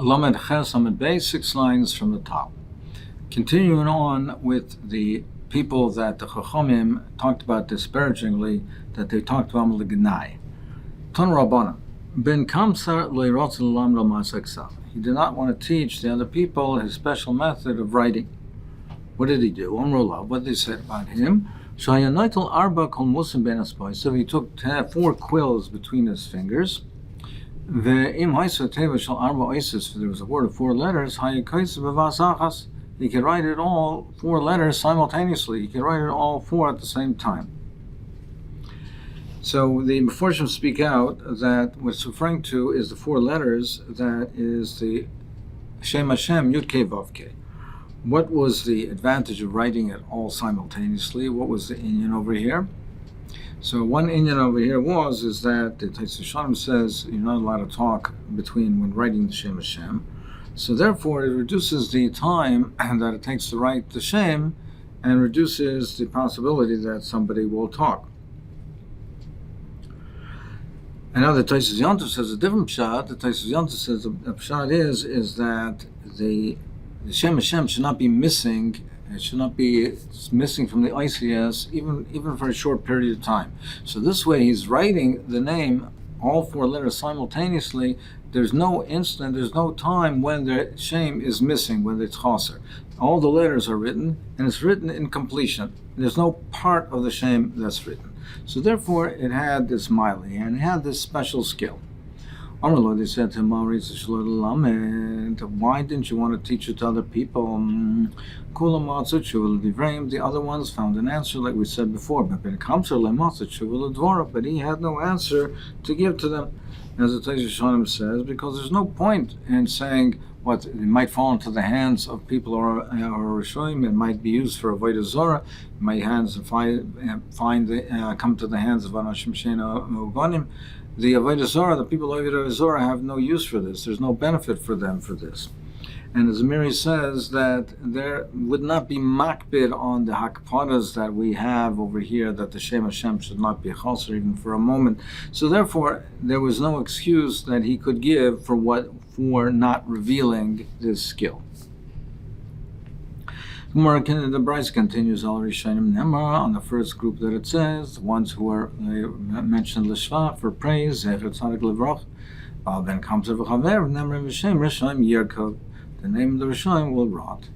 Lamed Ches Lamed Beis, 6 lines from the top. Continuing on with the people that the Chachamim talked about disparagingly, that they talked about L'Gnai. Ton Rabbanan, Ben Kamsar Leirotz L'Lam L'Masechet. He did not want to teach the other people his special method of writing. What did he do? Amrullah, what they said about him? Shayanoitel Arba Kol Musim Ben Aspai. So he took 4 quills between his fingers. Ve'im Haisa Teva Shal Arba Isis. There was a word of 4 letters. Hayakais Bevasachas. He could write it all 4 letters simultaneously. He could write it all 4 at the same time. So the Meforshim speak out that what it's referring to is the 4 letters, that is the Shem Hashem Yud Kei Vav Kei. What was the advantage of writing it all simultaneously? What was the inyan over here? So one inyan over here is that the Tais Hashem says you're not allowed to talk between when writing the Shem Hashem. So therefore it reduces the time that it takes to write the Shem and reduces the possibility that somebody will talk. And now the Taisus Yontif says a different pshat. The Taisus Yontif says the pshat is that the Shem Hashem should not be missing. It should not be missing from the ICS even for a short period of time. So this way he's writing the name, all 4 letters simultaneously. There's no instant, there's no time when the Shem is missing, when it's chaser. All the letters are written, and it's written in completion. There's no part of the Shem that's written. So therefore it had this miley, and it had this special skill. Amrullah, they said to him, why didn't you want to teach it to other people? The other ones found an answer, like we said before, but he had no answer to give to them. As the Taisus Shonim says, because there's no point in saying what it might fall into the hands of people or Rishonim. It might be used for Avodah Zorah. It might come to the hands of Anashim Sheina Uganim. The Avodah Zorah, the people of Avodah Zorah have no use for this. There's no benefit for them for this. And as Miri says, that there would not be makbid on the hakpadas that we have over here, that the Shem Hashem should not be chaser even for a moment. So therefore, there was no excuse that he could give for not revealing this skill. The Bryce continues on the first group that it says, the ones who are mentioned l'shvach for praise, then comes the name of the Rishonim will rot.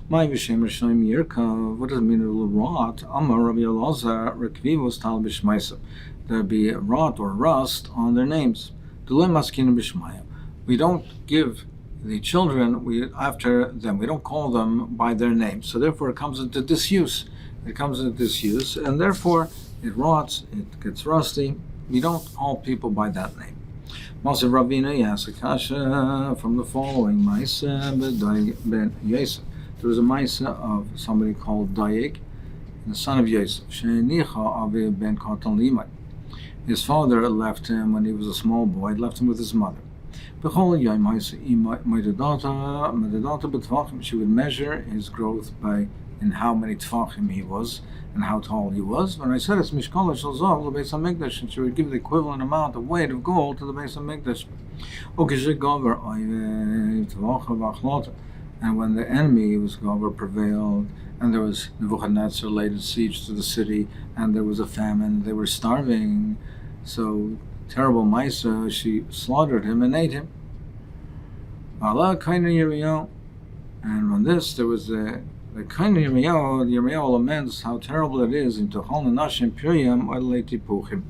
My Vishem Rishonim Yirkov, what does it mean it will rot? Amar Rabbi Elazar Rekvivos Tal Bishmaisa. There'll be rot or rust on their names. We don't give the children, after them, we don't call them by their names. So therefore it comes into disuse. And therefore it rots, it gets rusty. We don't call people by that name. Moshe Ravina Yasakasha from the following Maisa ben Yosef. There was a Maisa of somebody called Dayik, the son of Yosef. Shenicha ben Katan Limai. His father left him when he was a small boy, left him with his mother. She would measure his growth in how many tfachim he was and how tall he was. When I said it's mishkala shel zav the Beis Hamikdash, and she would give the equivalent amount of weight of gold to the Beis Hamikdash. And when the enemy was Gover prevailed, and there was Nebuchadnezzar laid a siege to the city, and there was a famine, they were starving. So terrible Maisa, she slaughtered him and ate him. And on this there was the kind of Yirmiyahu laments how terrible it is in Tochal Nashim Piriam Oilei Tipuchim.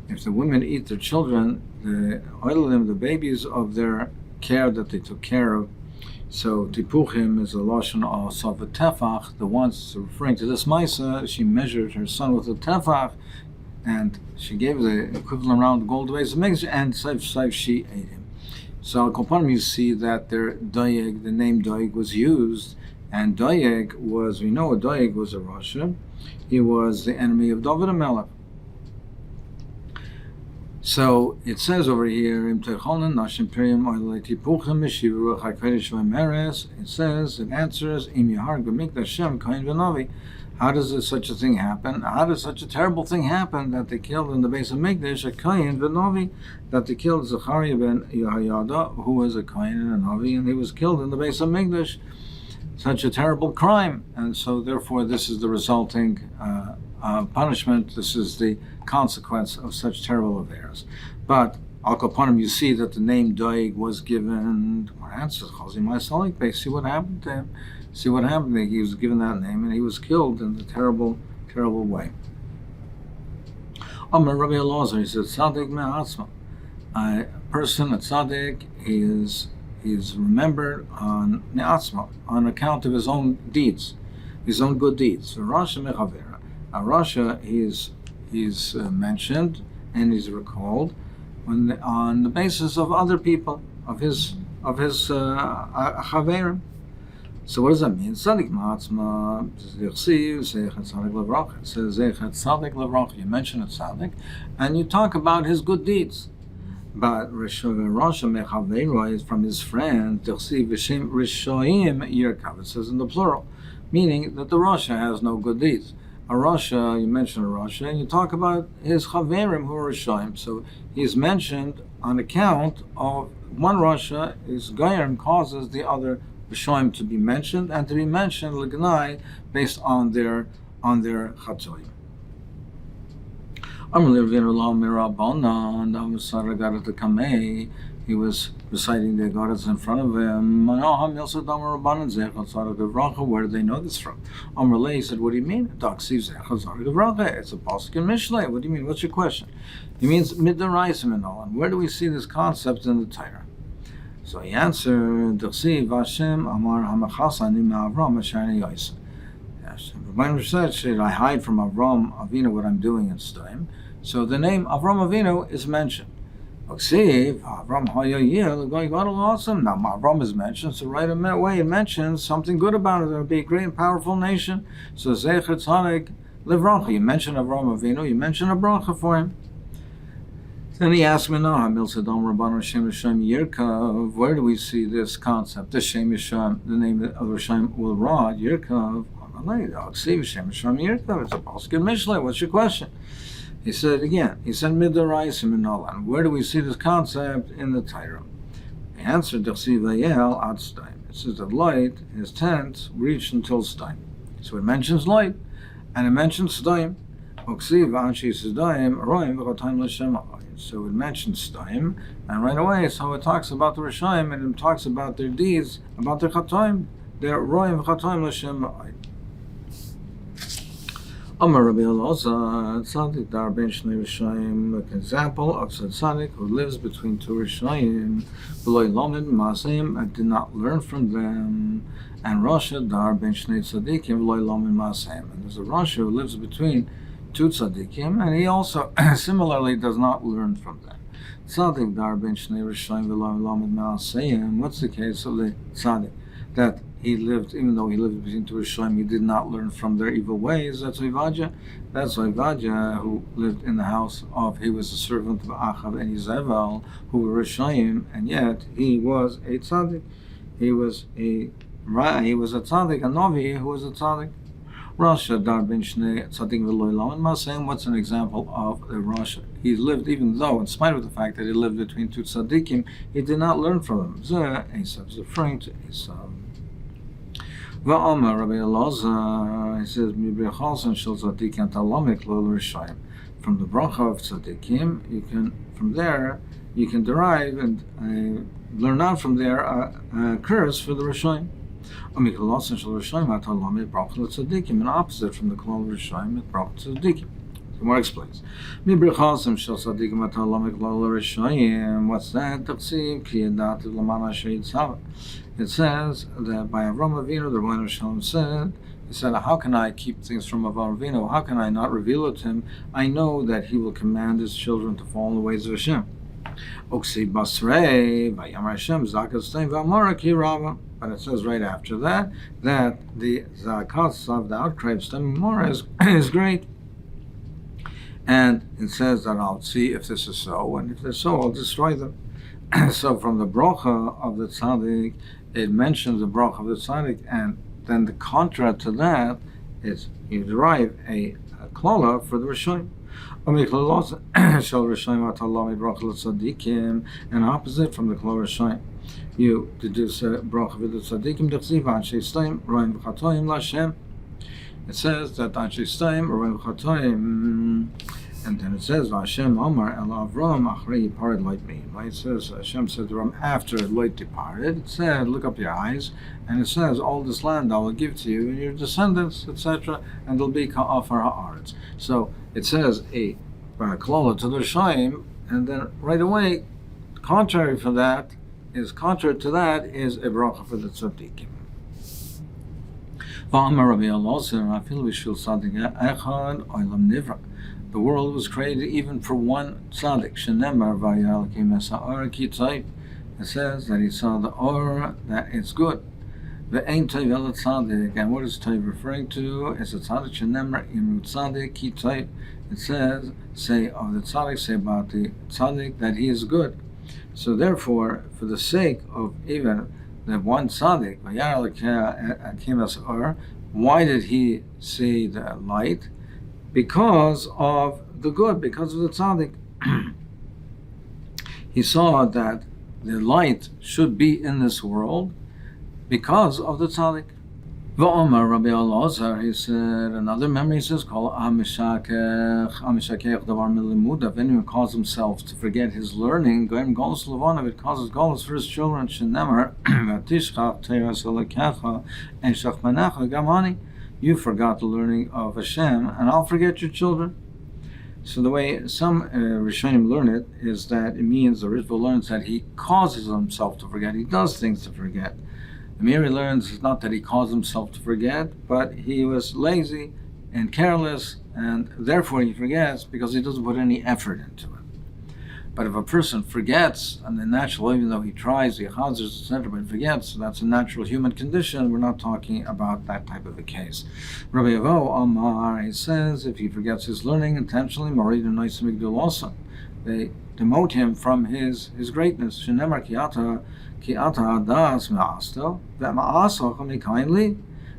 If the women eat their children, the oilim, the babies of their care that they took care of. So Tipuchim is a lashon of tefach. The ones referring to this Maisa, she measured her son with a tefach, and she gave the equivalent amount of gold ways of mixture, and she ate him. So Kopanim, you see that their Doeg, the name Doeg was used, and Doeg was, we know Doeg was a Rasha. He was the enemy of Dovid HaMelech. So it says over here, it says, it answers, how does such a thing happen? How does such a terrible thing happen that they killed in the base of Mikdash a Kohen v'Novi, that they killed Zechariah ben Yehoyada, who was a Kohen and a Novi, and he was killed in the base of Mikdash? Such a terrible crime, and so therefore this is the resulting punishment. This is the consequence of such terrible affairs. But Al Kapanim, you see that the name Doeg was given. Answers Yomi Masechet. They see what happened to him. See what happened. He was given that name, and he was killed in a terrible, terrible way. Amar Rabbi Elazar, he said, Tzaddik me'atzma. A person, a tzaddik, is remembered on ne'atzma, on account of his own deeds, his own good deeds. Rasha mechavera. A Rasha, he's mentioned and he's recalled on the basis of other people, of his chaverim. So what does that mean? Tzaddik ma'atzma, it says Zechet Tzaddik Levracha. You mention a tzaddik, and you talk about his good deeds. But Rasha mechaveira is from his friend. Tirsi v'shem rishoim yirkav. It says in the plural, meaning that the Rasha has no good deeds. A Rasha, you mention a Rasha, and you talk about his chaverim who are rishoim. So he's mentioned on account of one Rasha. His gayrim causes the other rishoim to be mentioned, and to be mentioned l'gnai based on their chatoim. He was reciting the Goddess in front of him. Where do they know this from? He said, what do you mean? It's a pasuk in Mishlei. What do you mean? What's your question? He means midaraisim and all. And where do we see this concept in the Torah? So he answered, Dirshu Vashem Amar Hamachasani Ma'Avram Ashani Yosef. Rabbi said, I hide from Avram Avinu what I'm doing in Sdoim. So the name Avram Avinu is mentioned. Avram Hayayir, going God awesome. Now Avram is mentioned, so right away it mentions something good about it. There will be a great and powerful nation. So Zechet Tzaddik Levracha. You mention Avram Avinu, you mention a bracha for him. Then he asked me, where do we see this concept? The Shem Yisham, the name of Rishayim will rod, Yirkav. It's a pasuk in Mishlei. What's your question? He said Midaraisim and Nolan. Where do we see this concept in the Torah? The answer, Dirshu Vayel Ad Sdoim. It says that light, his tent, reached until Sdoim. So it mentions light, and it mentions Sdoim. So it mentions Sdoim, and right away, so it talks about the Rishayim, and it talks about their deeds, about their Chatoim, their Roim Chatoim L'Shem. Amar Rabbi Elazar, Tzaddik Dar Ben Shnei Rishayim, an example of Tzaddik who lives between two Rishayim, V'lo Yomi Masechet, and did not learn from them, and Rasha Dar Ben Shnei Tzaddikim, V'lo Yomi Masechet. And there's a Rasha who lives between two tzaddikim, and he also similarly does not learn from them. Tzaddik Dar Ben Shnei Rishayim V'lo Yomi Masechet. What's the case of the tzaddik that he lived, even though he lived between two Rishayim, he did not learn from their evil ways? That's Oivadja. That's Oivadja, who lived in the house of, he was a servant of Achav and Yezebel, who were Rishayim, and yet he was a tzaddik. He was a tzaddik, a novi who was a tzaddik. Rasha Dar Ben Shnei Tzaddik V'lo Yomi Masechet. What's an example of a Rasha? He lived, even though, in spite of the fact that he lived between two tzaddikim, he did not learn from them. Zeh Esav is referring to Esav. Va'amar Rabbi Elazar, he says, Mibrechal Shel Tzaddikim Talamek Lo Rishayim. From the bracha of tzaddikim, from there you can derive and learn out from there a curse for the Rishayim. An opposite from the Klal Rishayim, it brought tzaddikim. The Gemara explains. What's that? It says that by Avram Avinu, the Rebbeinu Shalom said, he said, how can I keep things from Avram Avinu? How can I not reveal it to him? I know that he will command his children to follow the ways of Hashem. But it says right after that the zakas of the outcry of Stem is great. And it says that I'll see if this is so, and if they're so, I'll destroy them. So from the bracha of the tzaddik, it mentions the bracha of the tzaddik, and then the contra to that is you derive a klala for the Rishonim. And opposite from the klala Rishonim, you deduce a bracha for the tzaddikim. It says that Anshe Stam Roim Chatoim, and then it says Hashem Omar El Avram Achrei Yipared Loit Me. Right? It says Hashem said to Ram after Loit departed. It said, look up your eyes, and it says, all this land I will give to you and your descendants, etc., and they'll be Ka'afar Haaretz. So it says a klala to the Rishonim, and then right away, contrary to that is a bracha for the tzaddikim. The world was created even for one tzaddik. It says that he saw the or, that it's good. The ain't tzaddik, and what is tzaddik referring to? It's a tzaddik shenemar imru tzaddik ki tzaddik. It says, say of the tzaddik, say about the tzaddik that he is good. So therefore, for the sake of even the one tzaddik, why did he see the light? Because of the good, because of the tzaddik. He saw that the light should be in this world because of the tzaddik. V'omar Rabbi Elazar, he said, another memory says, called Amishakech davar milimuda. If anyone calls himself to forget his learning, goyim golus levanav, it causes golus for his children. Shenemar v'tishchach teiras elakecha and shachmanecha gamani. You forgot the learning of Hashem, and I'll forget your children. So the way some Rishonim learn it is that it means the Ritva learns that he causes himself to forget. He does things to forget. The Meiri learns it's not that he caused himself to forget, but he was lazy and careless, and therefore he forgets because he doesn't put any effort into it. But if a person forgets, and the natural, even though he tries, he hazards, etc., but forgets, so that's a natural human condition. We're not talking about that type of a case. Rabbi Avo Amar, he says, if he forgets his learning intentionally, Maridu Noisim Igdul also, they demote him from his greatness. Shenemar Ki ata adas ma'asta, that ma'asa kindly.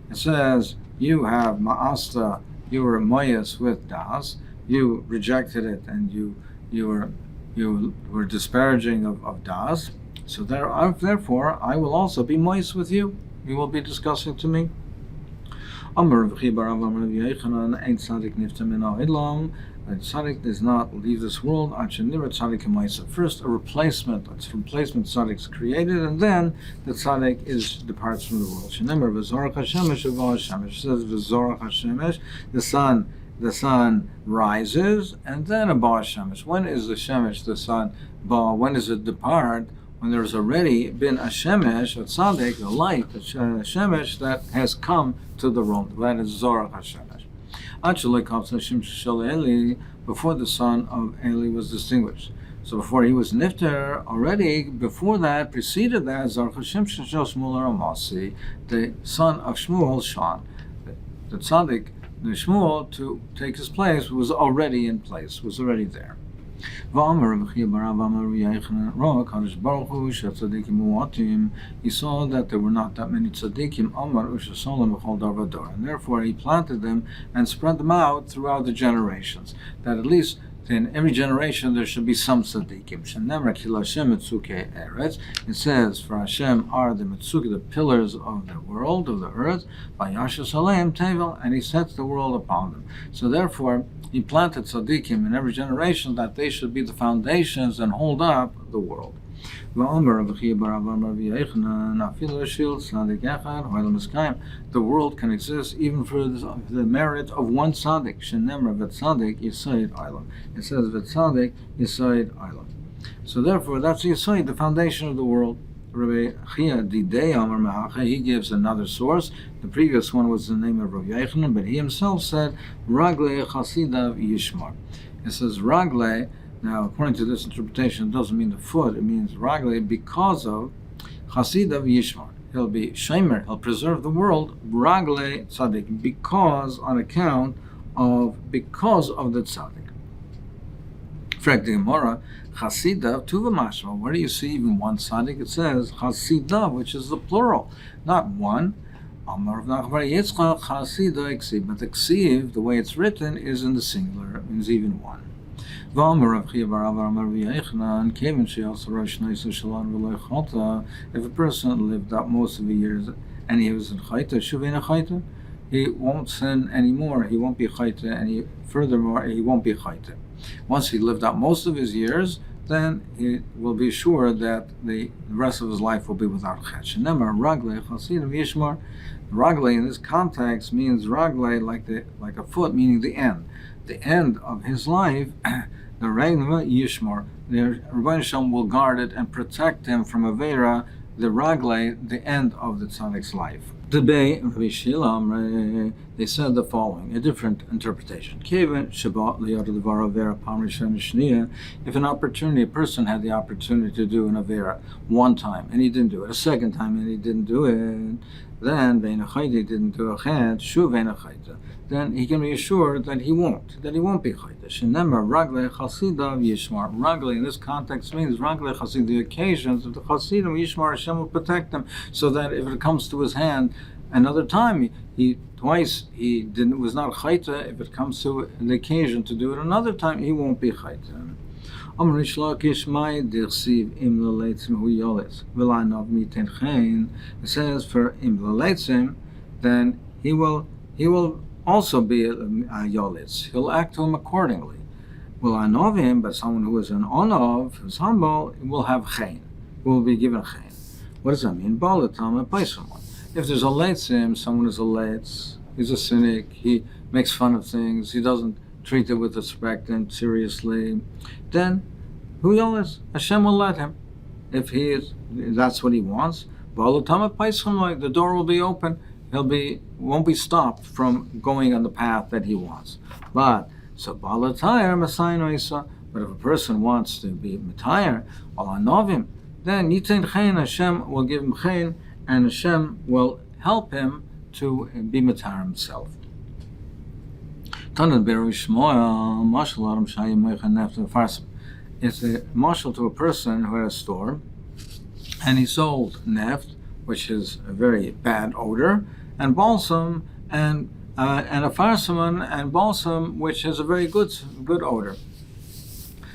It says, you have ma'asta, you were moyas with das, you rejected it, and you were disparaging of das. So therefore, I will also be moist with you. You will be discussing to me. Amar Rav Chibar Amar Rav Yechanan Ein Tzadik Nifta Mino Idlam. A tzaddik does not leave this world. First, a replacement. It's replacement tzaddik is created, and then the tzaddik departs from the world. Shenemar v'zorach hashemesh uva hashemesh. It says v'zorach hashemesh. The sun rises, and then a ba shemesh. When is the shemesh, the sun? When does it depart? When there's already been a shemesh, a tzaddik, a light, a shemesh that has come to the world. That is zorach hashemesh. Before the son of Eli was distinguished. So before he was nifter, already before that, preceded that, the son of Shmuel, Shan, the tzaddik, the Shmuel, to take his place, was already in place, was already there. He saw that there were not that many tzaddikim, and therefore he planted them and spread them out throughout the generations, that at least in every generation there should be some tzaddikim. It says, for Hashem are the mitzuki, the pillars of the world, of the earth, and he sets the world upon them. So therefore, he planted tzaddikim in every generation that they should be the foundations and hold up the world. The world can exist even for the merit of one tzaddik. It says v'tzadik yisoid ilam. So therefore, that's yisoid, the foundation of the world. Rabbi Chia Didei Amar Me'acha, he gives another source. The previous one was the name of Rabbi Yechanan, but he himself said Ragle Chasidav Yishmar. It says Ragle. Now, according to this interpretation, it doesn't mean the foot. It means Ragle because of Chasidav Yishmar. He'll be Shemer. He'll preserve the world. Ragle Tzaddik, because the tzaddik. Frag the Gemara, Chasida Tuva Mashma. Where do you see even one tzaddik? It says Chasida, which is the plural, not one. Amar of Nachbar Yitzchak Chasida Eksiv. But the Eksiv, the way it's written, is in the singular, means even one. If a person lived up most of the years and he was in Chayta, Shuvena Chayta, he won't sin anymore. He won't be Chayta, and furthermore, he won't be Chayta. Once he lived out most of his years, then he will be sure that the rest of his life will be without Chet. Shenemar Ragle Chasidim Yishmar. Ragle in this context means Ragle like a foot, meaning the end. The end of his life, the Regnva Yishmar. The Rebbeinu Shalom will guard it and protect him from Avera, the Ragle, the end of the tzaddik's life. Today, Rabbi Shilam, they said the following, a different interpretation. If an opportunity, a person had the opportunity to do an Avera one time and he didn't do it, a second time and he didn't do it, then he didn't do a chet, then he can be assured that he won't be chayta. Shenemar ragle chasidav yishmar. Ragle in this context means ragle chasid, the occasions of the chasidim yishmar, Hashem will protect them, so that if it comes to his hand another time, he was not chayta. If it comes to the occasion to do it another time, he won't be chayta. It says for imlaletzim, then he will also be a yolitz. He'll act to him accordingly. Will I know him, but someone who is an onov, who's humble, will have chen, will be given chen. What does that mean? If there's a leitzim, someone is a leitz, he's a cynic, he makes fun of things, he doesn't treat it with respect and seriously, then who yolitz? Hashem will let him. If that's what he wants, the door will be open. Won't be stopped from going on the path that he wants. But if a person wants to be matayr, then yitin chen, Hashem will give him chen, and Hashem will help him to be matayr himself. It's a marshal to a person who had a store, and he sold neft, which is a very bad odor, and balsam, and a farsaman, and balsam, which is a very good odor.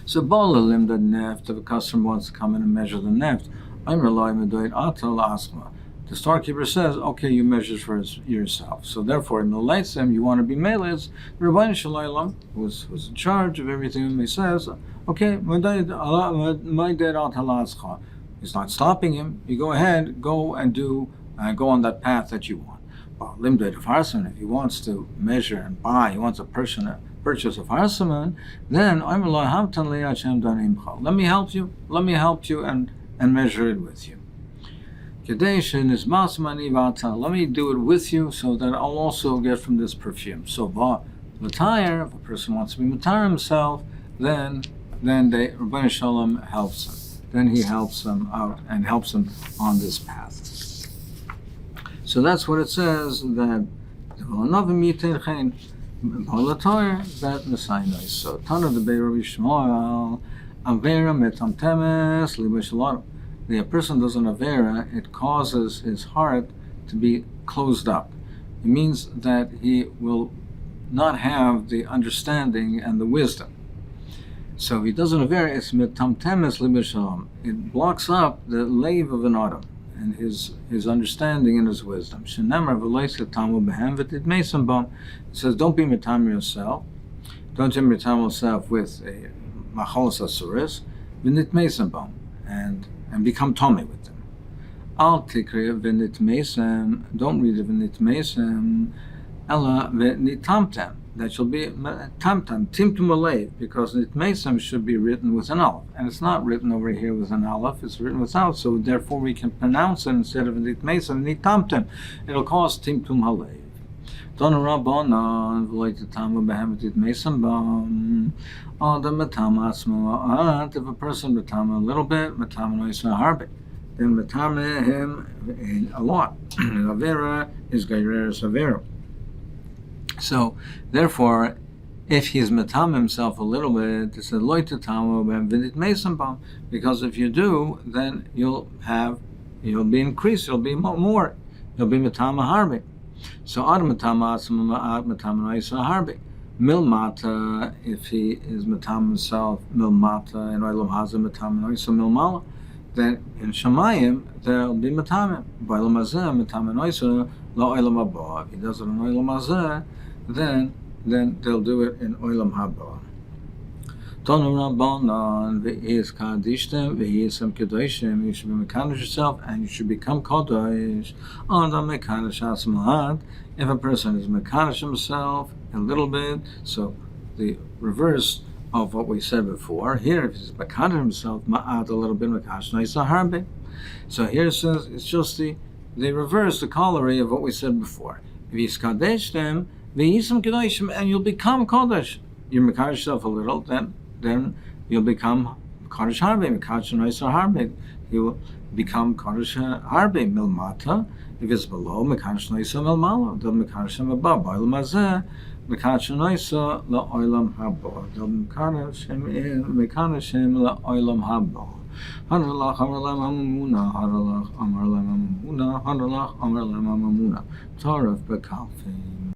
So balalim the neft, if a customer wants to come in and measure the neft, the storekeeper says, okay, you measure for yourself. So therefore, in the leitzim, you want to be melis. The Rebbeinu Shalom, who's in charge of everything, he says, okay, he's not stopping him. You go ahead, go and go on that path that you want. If he wants to measure and buy, he wants a person to purchase a farsaman, then let me help you and measure it with you. Let me do it with you so that I'll also get from this perfume. So matayr, if a person wants to be matayr himself, then Rebbeinu Shalom helps him. Then he helps him out and helps him on this path. So that's what it says, that that Messiah. So Tana the Rabbi Shmuel, Avera metamtemes libeshalom. The person does an Avera, it causes his heart to be closed up. It means that he will not have the understanding and the wisdom. So if he does an Avera, it's metamtemes libeshalom. It blocks up the lave of an autumn and his understanding and his wisdom. It says, don't be metam yourself. Don't be metam yourself with a macholos asuris, v'nitmeisem and become Tommy with them. Al tikri v'nitmeisem, don't read it v'nitmeisem, ella v'nitamtem. That shall be tamtam, timtum alev, because nitmeisem should be written with an aleph, and it's not written over here with an aleph; it's written without. So therefore, we can pronounce it instead of nitmeisem, nitamtem. It'll cause timtum alev. Don rabbanan v'leitatamu behemet nitmeisem bam. The matama asma. If a person matama a little bit, matama noisa harbe, then matama him a lot. Avera is gaireres avera. So, therefore, If he's matam himself a little bit, it's a loy tatamu v'vidit meisambam, because if you do, then you'll be increased, you'll be more, you'll be matama harbi. So ad matama asma matama isa harbi. Milmata, if he is matam himself, milmata and oilam haza matama isa milmala, then in Shamayim there'll be matamim. B'olam hazeh matam isa lo oilam haba. If he does it in oilam hazeh, then they'll do it in oilam haba. Tonu Rabbanan v'is kadishtem v'yisem kedoshim. You should be mekadosh yourself and you should become kadosh. Adam mekadosh asmalad. If a person is mekadosh himself a little bit, so the reverse of what we said before. Here, if he's mekadosh himself, ma'at a little bit mekadosh naisa harbe. So here it says it's just the reverse, the corollary of what we said before. If he's kadeshtem v'yisem kedoshim, and you'll become kadosh. You mekadosh yourself a little, then you'll become Kadosh Harbe, Mekadosh Naisa Harbe. You will become Kadosh Harbe Milmata. If it's below, Mekadosh Naisa Milmala. Del Mekadosh Abba. Oilam Hazeh, Mekadosh Naisa La Oilam Haba. Del Mekadosh La Oilam Haba. Haralach Amarlam Amamuna. Haralach Amarlam Amamuna. Haralach Amarlam Amamuna. Torah Bekalfim.